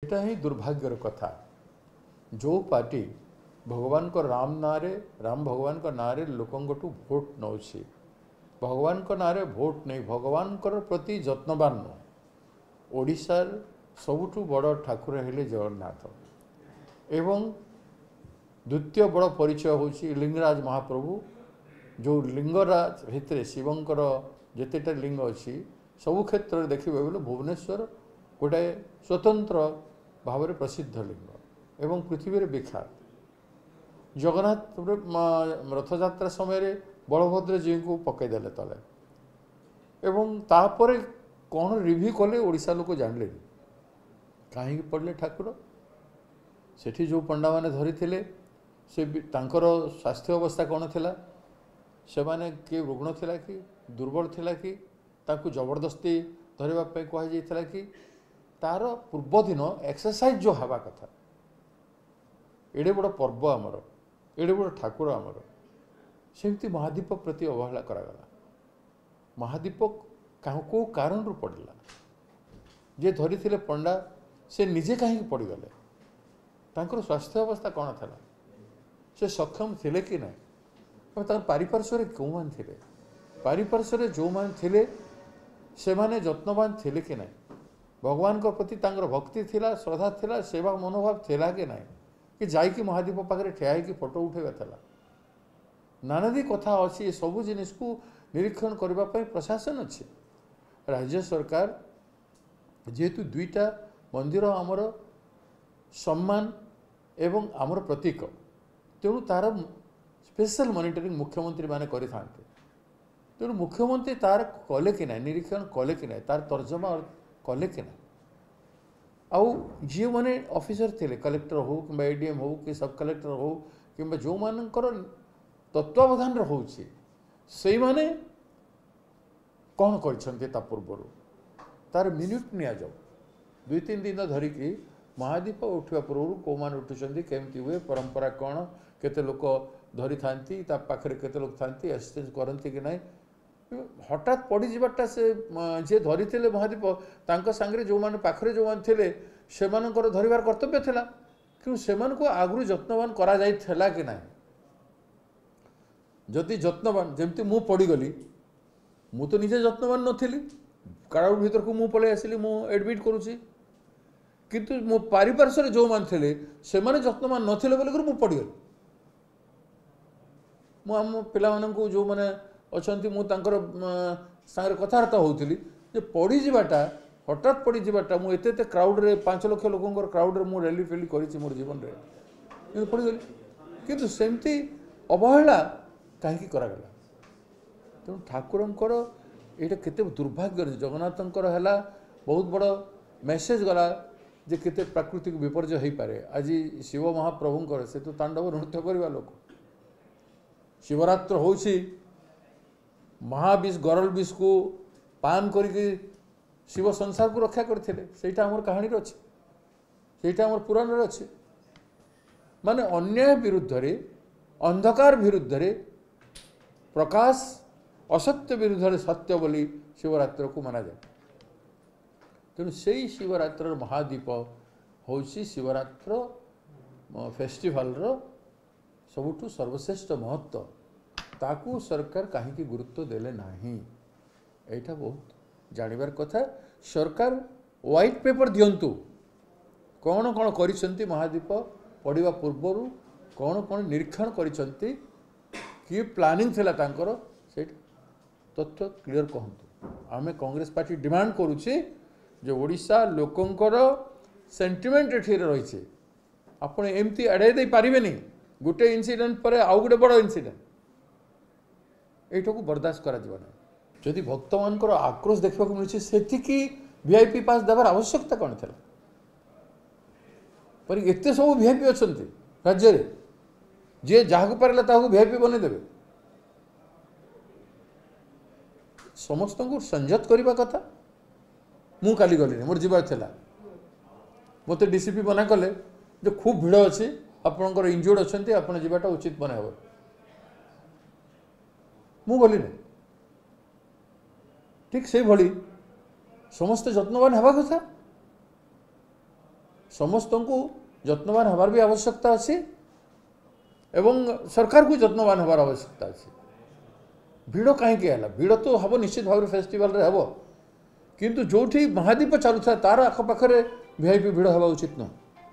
एटा ही दुर्भाग्यर कथा जो पार्टी भगवान को राम नारे राम भगवान को नारे लोकंठू भोट नौछि भगवान को नारे भोट नहीं भगवान प्रति जत्नवान नु ओडिशार सबुठु बड़ ठाकुर हेले जगन्नाथ एवं द्वितीय बड़ परिचय होछि लिंगराज महाप्रभु जो लिंगराज भितर शिवंकर जेतेटा लिंग अच्छी सबु क्षेत्र में देखिए बोले भुवनेश्वर गोटे स्वतंत्र भाव में प्रसिद्ध लिंग एवं पृथ्वी विख्यात जगन्नाथ रथयात्रा समय बलभद्र जी को पकईदे तले एवं तापर कौन रिव्यू कले ओडिशा लोक जानले कहीं पड़े ठाकुर सेठी जो पंडा माने धरी से स्वास्थ्य अवस्था कौन थिला से माने किए रुग्ण थिला कि दुर्बल थिला कि ताकू जबरदस्ती धरवा कहुला कि तार पूर्व दिन एक्सरसाइज जो हवा कथा एडे बड़ पर्व आमर एडे बड़ ठाकुर आमर सेमती महादीप प्रति अवहेला करागला महादीप को कारण रू पड़ला जे धरी थिले पंडा से निजे कहीं पड़गले तांकर स्वास्थ्य अवस्था कौन था से सक्षम थिले कि ना पारिपार्श्वर कौ मान थिले पारिपार्श्वर जो मान थिले से माने जत्नवान थिले कि ना भगवान को प्रति तांकर भक्ति थिला श्रद्धा थिला सेवा मनोभाव थिला कि ना कि जाइकी महादीप पाखे ठिया कि फोटो उठेगा था नानादी कथा अच्छी सबू जिनिस को निरीक्षण करने प्रशासन अच्छे राज्य सरकार जेहेतु दुईटा मंदिर आमर सम्मान एवं आमर प्रतीक तेणु तार स्पेशल मॉनिटरिंग मुख्यमंत्री माने करि थांते तेणु मुख्यमंत्री तार कले कि ना निरीक्षण कले कि ना तार तर्जमा कले कि ना आउ जी मैंने ऑफिसर थे कलेक्टर हो कि एडीएम हो कि सब कलेक्टर हो कि जो मानकर तत्वावधान होची से माने कौन कर पूर्वर तार मिनिट नि जाओ 2-3 दिन धरिकी महादीप उठा पूर्व कौ मान उठुंट केमती हुए परंपरा कौन केते लोक धरी थांती ता पाखरे केते लोक थांती एक्सचेंज करती कि नहीं हठात पड़ी जाटा से जे धरी थे महादीप तांको सांगरे जो माने पाखरे जो मान थे से धरिबार कर्तव्य थिला कि सेमान को आगु जत्नवान करा जाई थिला कि नहीं जदि जत्नवान जमती मु पड़गली मु तो निजे जत्नवान नथिली क्राउड भीतर को मु पळे आसिली मु एडमिट करूची किंतु मो पारिपार्श्वर जो मान थे से जत्नवान नथिले बोलिकर मु पड़गली मु आम पिला माननकु जो माने अछंती मु तांकर सांगरे कथाबार्ता होउथिली जे पड़ी जिबाटा हठात पड़ी जिबाटा मु एते क्राउड रे 5 लाख लोकंकर क्राउड रे मु रैली फेली करिछि मोर जीवन रे किंतु पड़गली किंतु सेमती अवहेला कहीं करागला तेणु ठाकुरंकर ये केते दुर्भाग्य जगन्नाथंकर है बहुत बड़ मेसेज गला जे केते प्राकृतिक विपर्य हो पारे आज शिव महाप्रभुंकर से तो तांडव नृत्य करवा लोक शिवरात्र होछि महाविष गरल विष को पान करके शिव संसार को रक्षा करते सेटा हमर कहानी अच्छे सेटा हमर पुराण रे अच्छे माने अन्याय विरुद्ध रे अंधकार विरुद्ध रे प्रकाश असत्य विरुद्ध सत्य बोली शिवरात्र को माना जाए तेणु से शिवरात्र महादीप हूँ शिवरात्र फेस्टिवल सबुठु सर्वश्रेष्ठ महत्व ताकू सरकार कहीं गुरुत्व देले नाही एटा बहुत जानिबार कथा सरकार व्हाइट पेपर दियंतु कौन कौन करिसंती महादीप पढ़िबा पूर्व कौन कौन निरीक्षण करिसंती कि प्लानिंग थिला तांकर से तथ्य क्लियर कहतु आमे कांग्रेस पार्टी डिमांड करुचे जो ओडिशा लोकंकर सेंटिमेंट एठी रही आपण एमती अड़ाई दे पारिबे नहीं गोटे इनसीडेंट पर आउ गोटे बड़ इनसीडेंट एटा को बर्दाश्त करा जीवन जदि भक्त मानकर आक्रोश देखा मिलूँ से वीआईपी पास देवार आवश्यकता कौन थी पर एत सब वीआईपी अच्छा राज्य में जी जहाँ पारे ताकू वीआईपी बनईदेवे समस्त को संयत करने कथा मु काली गली मोर जीवार था मत डीसीपी मना कले जो खूब भिड़ अच्छी आपंकर इंजुर्ड अच्छा आप जावाटा उचित मन हे मु गली नहीं ठीक से भली समस्ते जत्नवान हवा कथा समस्त को যত্নবান হবার भी आवश्यकता अच्छी एवं सरकार को যত্নবাन हबार आवश्यकता अच्छी भिड़ कहीं भिड़ तो हम निश्चित भाव फेस्टिवल हम किंतु जो महादीप चलुता तार आखपाखे वीआईपी भिड़ हवा उचित नुह